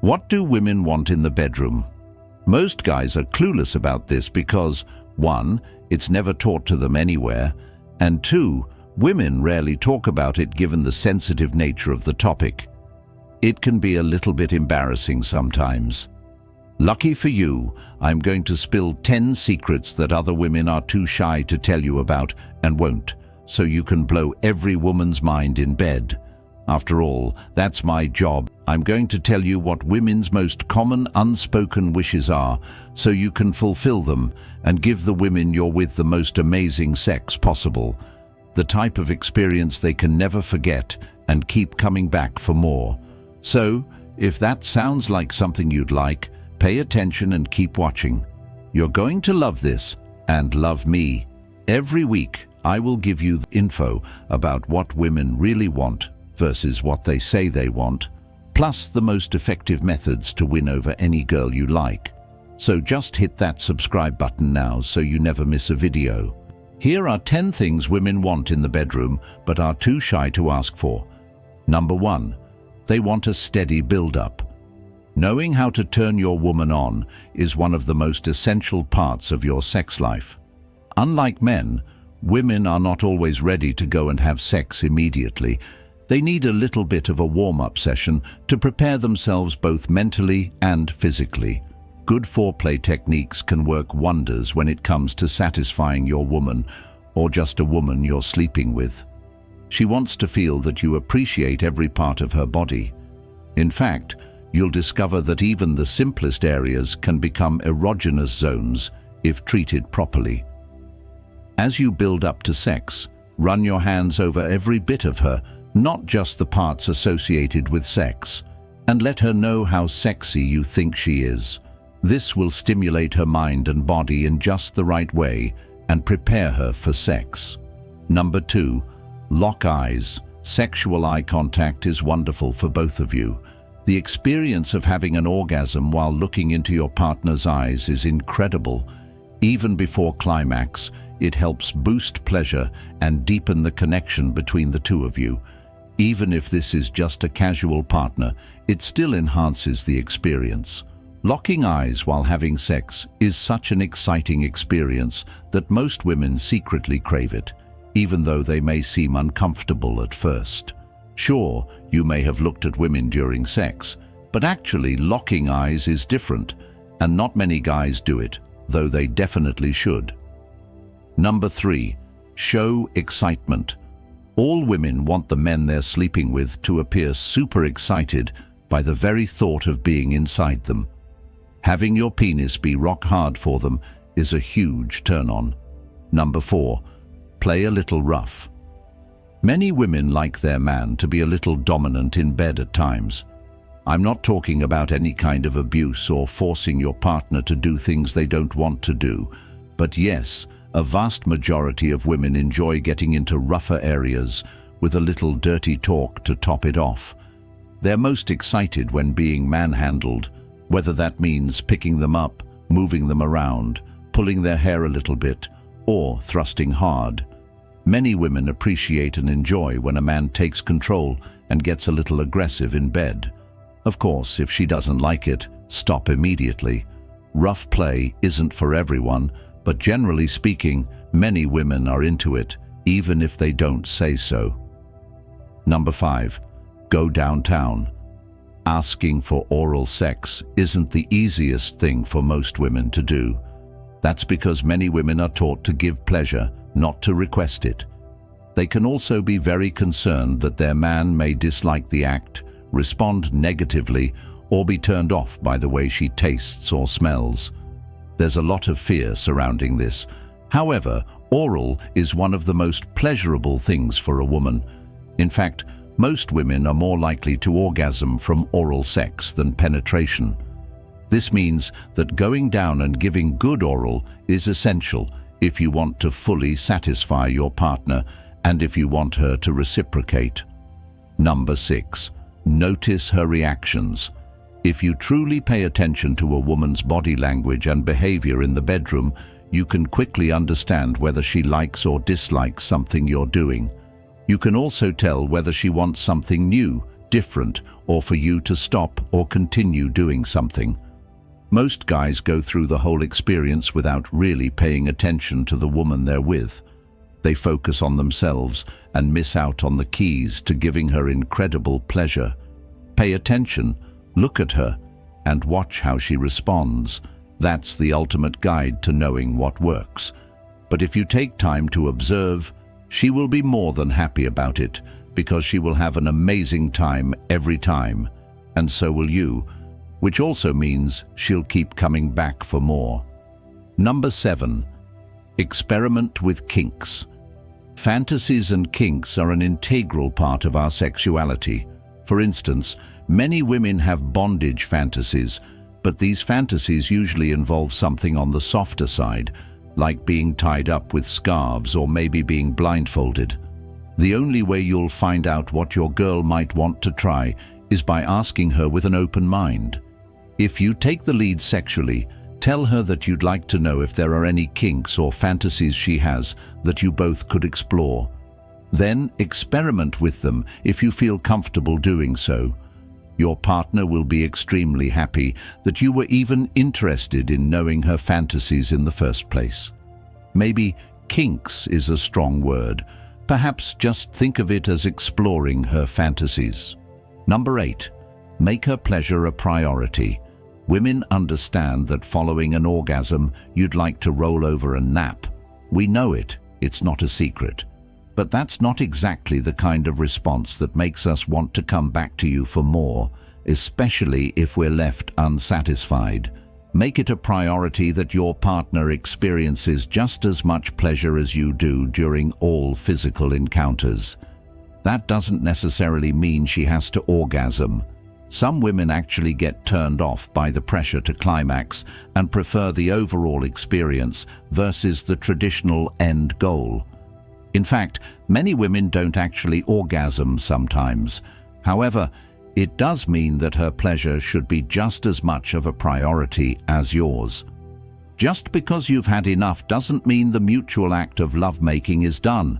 What do women want in the bedroom? Most guys are clueless about this because 1. It's never taught to them anywhere, and 2. Women rarely talk about it given the sensitive nature of the topic. It can be a little bit embarrassing sometimes. Lucky for you, I'm going to spill 10 secrets that other women are too shy to tell you about and won't, so you can blow every woman's mind in bed. After all, that's my job. I'm going to tell you what women's most common unspoken wishes are, so you can fulfill them and give the women you're with the most amazing sex possible. The type of experience they can never forget and keep coming back for more. So, if that sounds like something you'd like, pay attention and keep watching. You're going to love this and love me. Every week, I will give you the info about what women really want versus what they say they want, plus the most effective methods to win over any girl you like. So just hit that subscribe button now so you never miss a video. Here are 10 things women want in the bedroom but are too shy to ask for. Number 1. They want a steady build-up. Knowing how to turn your woman on is one of the most essential parts of your sex life. Unlike men, women are not always ready to go and have sex immediately. They need a little bit of a warm-up session to prepare themselves both mentally and physically. Good foreplay techniques can work wonders when it comes to satisfying your woman, or just a woman you're sleeping with. She wants to feel that you appreciate every part of her body. In fact, you'll discover that even the simplest areas can become erogenous zones if treated properly. As you build up to sex, run your hands over every bit of her, not just the parts associated with sex, and let her know how sexy you think she is. This will stimulate her mind and body in just the right way and prepare her for sex. Number 2. Lock eyes. Sexual eye contact is wonderful for both of you. The experience of having an orgasm while looking into your partner's eyes is incredible. Even before climax, it helps boost pleasure and deepen the connection between the two of you. Even if this is just a casual partner, it still enhances the experience. Locking eyes while having sex is such an exciting experience that most women secretly crave it, even though they may seem uncomfortable at first. Sure, you may have looked at women during sex, but actually locking eyes is different, and not many guys do it, though they definitely should. Number 3. Show excitement. All women want the men they're sleeping with to appear super excited by the very thought of being inside them. Having your penis be rock hard for them is a huge turn-on. Number 4. Play a little rough. Many women like their man to be a little dominant in bed at times. I'm not talking about any kind of abuse or forcing your partner to do things they don't want to do, but yes, a vast majority of women enjoy getting into rougher areas with a little dirty talk to top it off. They're most excited when being manhandled, whether that means picking them up, moving them around, pulling their hair a little bit, or thrusting hard. Many women appreciate and enjoy when a man takes control and gets a little aggressive in bed. Of course, if she doesn't like it, stop immediately. Rough play isn't for everyone, but generally speaking, many women are into it, even if they don't say so. Number 5. Go downtown. Asking for oral sex isn't the easiest thing for most women to do. That's because many women are taught to give pleasure, not to request it. They can also be very concerned that their man may dislike the act, respond negatively, or be turned off by the way she tastes or smells. There's a lot of fear surrounding this. However, oral is one of the most pleasurable things for a woman. In fact, most women are more likely to orgasm from oral sex than penetration. This means that going down and giving good oral is essential if you want to fully satisfy your partner and if you want her to reciprocate. Number 6. Notice her reactions. If you truly pay attention to a woman's body language and behavior in the bedroom, you can quickly understand whether she likes or dislikes something you're doing. You can also tell whether she wants something new, different, or for you to stop or continue doing something. Most guys go through the whole experience without really paying attention to the woman they're with. They focus on themselves and miss out on the keys to giving her incredible pleasure. Pay attention, look at her, and watch how she responds. That's the ultimate guide to knowing what works. But if you take time to observe, she will be more than happy about it, because she will have an amazing time every time, and so will you, which also means she'll keep coming back for more. Number 7. Experiment with kinks. Fantasies and kinks are an integral part of our sexuality. For instance, many women have bondage fantasies, but these fantasies usually involve something on the softer side, like being tied up with scarves or maybe being blindfolded. The only way you'll find out what your girl might want to try is by asking her with an open mind. If you take the lead sexually, tell her that you'd like to know if there are any kinks or fantasies she has that you both could explore. Then experiment with them if you feel comfortable doing so. Your partner will be extremely happy that you were even interested in knowing her fantasies in the first place. Maybe kinks is a strong word. Perhaps just think of it as exploring her fantasies. Number 8. Make her pleasure a priority. Women understand that following an orgasm, you'd like to roll over and nap. We know it, it's not a secret. But that's not exactly the kind of response that makes us want to come back to you for more, especially if we're left unsatisfied. Make it a priority that your partner experiences just as much pleasure as you do during all physical encounters. That doesn't necessarily mean she has to orgasm. Some women actually get turned off by the pressure to climax and prefer the overall experience versus the traditional end goal. In fact, many women don't actually orgasm sometimes. However, it does mean that her pleasure should be just as much of a priority as yours. Just because you've had enough doesn't mean the mutual act of lovemaking is done.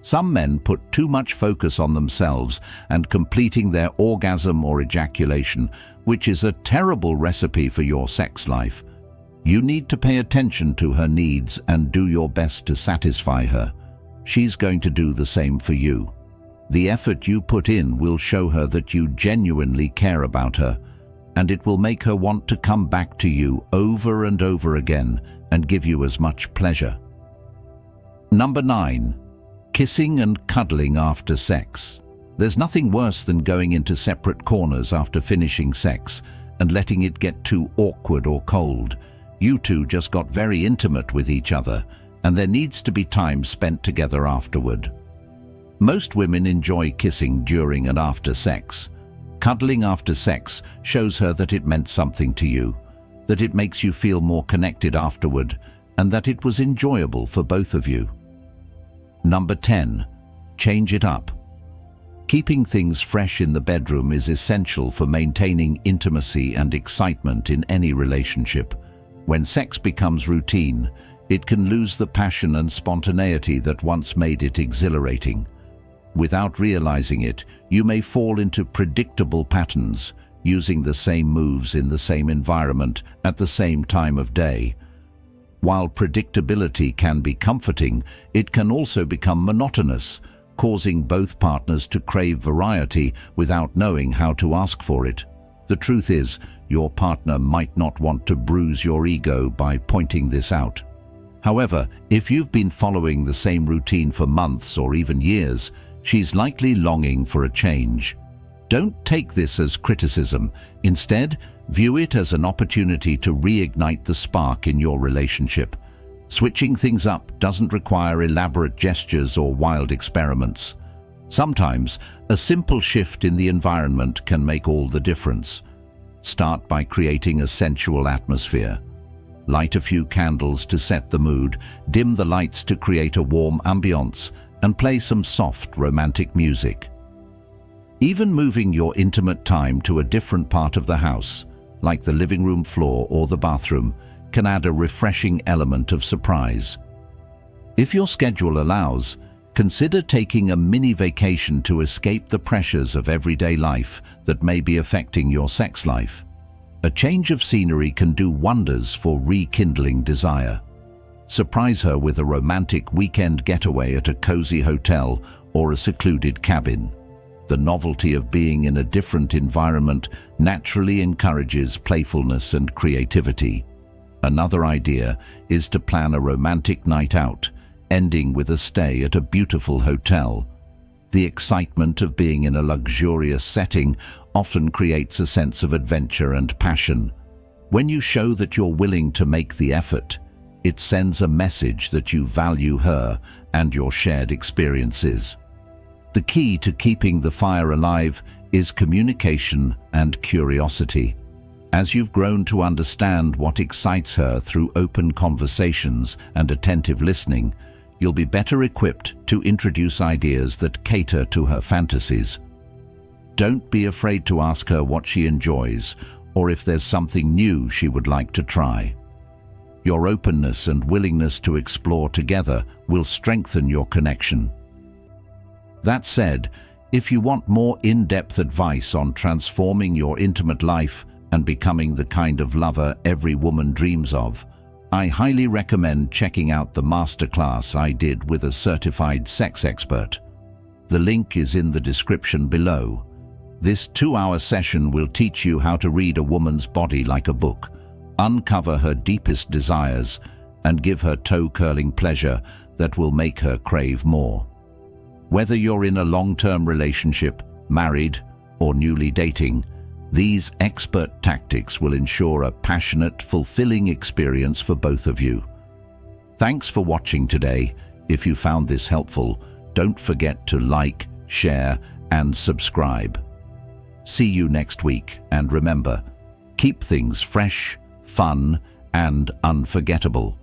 Some men put too much focus on themselves and completing their orgasm or ejaculation, which is a terrible recipe for your sex life. You need to pay attention to her needs and do your best to satisfy her. She's going to do the same for you. The effort you put in will show her that you genuinely care about her, and it will make her want to come back to you over and over again and give you as much pleasure. Number 9. Kissing and cuddling after sex. There's nothing worse than going into separate corners after finishing sex and letting it get too awkward or cold. You two just got very intimate with each other, and there needs to be time spent together afterward. Most women enjoy kissing during and after sex. Cuddling after sex shows her that it meant something to you, that it makes you feel more connected afterward, and that it was enjoyable for both of you. Number 10. Change it up. Keeping things fresh in the bedroom is essential for maintaining intimacy and excitement in any relationship. When sex becomes routine, it can lose the passion and spontaneity that once made it exhilarating. Without realizing it, you may fall into predictable patterns, using the same moves in the same environment at the same time of day. While predictability can be comforting, it can also become monotonous, causing both partners to crave variety without knowing how to ask for it. The truth is, your partner might not want to bruise your ego by pointing this out. However, if you've been following the same routine for months or even years, she's likely longing for a change. Don't take this as criticism. Instead, view it as an opportunity to reignite the spark in your relationship. Switching things up doesn't require elaborate gestures or wild experiments. Sometimes, a simple shift in the environment can make all the difference. Start by creating a sensual atmosphere. Light a few candles to set the mood, dim the lights to create a warm ambiance, and play some soft, romantic music. Even moving your intimate time to a different part of the house, like the living room floor or the bathroom, can add a refreshing element of surprise. If your schedule allows, Consider taking a mini vacation to escape the pressures of everyday life that may be affecting your sex life. A change of scenery can do wonders for rekindling desire. Surprise her with a romantic weekend getaway at a cozy hotel or a secluded cabin. The novelty of being in a different environment naturally encourages playfulness and creativity. Another idea is to plan a romantic night out, ending with a stay at a beautiful hotel. The excitement of being in a luxurious setting often creates a sense of adventure and passion. When you show that you're willing to make the effort, it sends a message that you value her and your shared experiences. The key to keeping the fire alive is communication and curiosity. As you've grown to understand what excites her through open conversations and attentive listening, you'll be better equipped to introduce ideas that cater to her fantasies. Don't be afraid to ask her what she enjoys or if there's something new she would like to try. Your openness and willingness to explore together will strengthen your connection. That said, if you want more in-depth advice on transforming your intimate life and becoming the kind of lover every woman dreams of, I highly recommend checking out the masterclass I did with a certified sex expert. The link is in the description below. This 2-hour session will teach you how to read a woman's body like a book, uncover her deepest desires, and give her toe-curling pleasure that will make her crave more. Whether you're in a long-term relationship, married, or newly dating, these expert tactics will ensure a passionate, fulfilling experience for both of you. Thanks for watching today. If you found this helpful, don't forget to like, share, and subscribe. See you next week, and remember, keep things fresh, fun, and unforgettable.